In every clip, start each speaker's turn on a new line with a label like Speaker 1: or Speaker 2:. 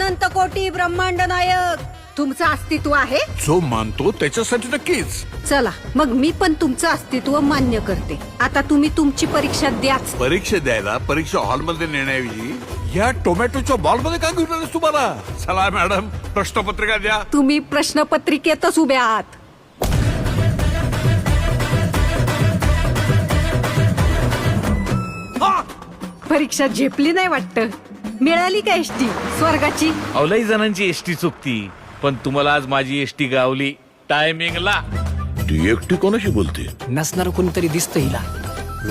Speaker 1: अनंत कोटी ब्रह्मांड नायक तुमचं अस्तित्व आहे.
Speaker 2: जो मानतो त्याच्यासाठी नक्कीच.
Speaker 1: चला मग मी पण तुमचं अस्तित्व मान्य करते. आता तुम्ही तुमची परीक्षा द्याच.
Speaker 2: परीक्षा द्यायला परीक्षा हॉलमध्ये नेण्याऐवजी या टोमॅटोच्या बॉलमध्ये का घेऊन आलेस तुम्हाला? चला मॅडम, प्रश्नपत्रिका द्या.
Speaker 1: तुम्ही प्रश्नपत्रिकेतच उभे आहात. परीक्षा झेपली नाही वाटत. मिळाली का एसटी स्वर्गाची?
Speaker 3: अवलाई जणांची एसटी चुकती, पण तुम्हाला आज माझी एसटी गावली टायमिंगला.
Speaker 2: ती एकटी कोणाशी बोलते?
Speaker 4: नसणार कोणतरी दिसतं हिला.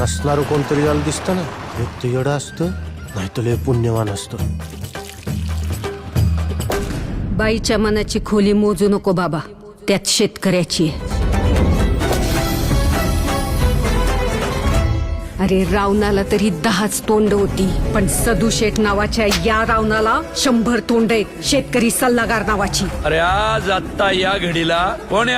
Speaker 5: नसणार कोणतरी याला दिसतं ना. एक तर येडं असतं, नाही तर लय पुण्यवान असतं.
Speaker 1: बाईच्या मनाची खोली मोजू नको बाबा, त्यात शेतकऱ्याची आहे. अरे रावणाला तरी 10च तोंड होती, पण सदुशेठ नावाच्या या रावणाला 100 तोंड आहेत. शेतकरी सल्लागार नावाची.
Speaker 3: अरे आज आत्ता या घडीला कोण आहे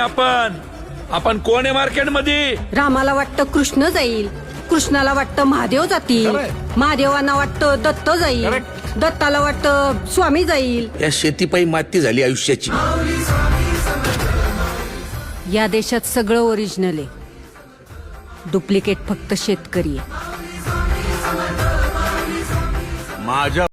Speaker 3: आपण कोण आहे मार्केटमध्ये?
Speaker 1: रामाला वाटतं कृष्ण जाईल, कृष्णाला वाटतं महादेव जातील, महादेवांना वाटतं दत्त जाईल, दत्ताला वाटतं स्वामी जाईल.
Speaker 6: या शेतीपायी माती झाली आयुष्याची.
Speaker 1: या देशात सगळं ओरिजिनल आहे, डुप्लिकेट फक्त शेतकरी आहे.
Speaker 2: माझ्या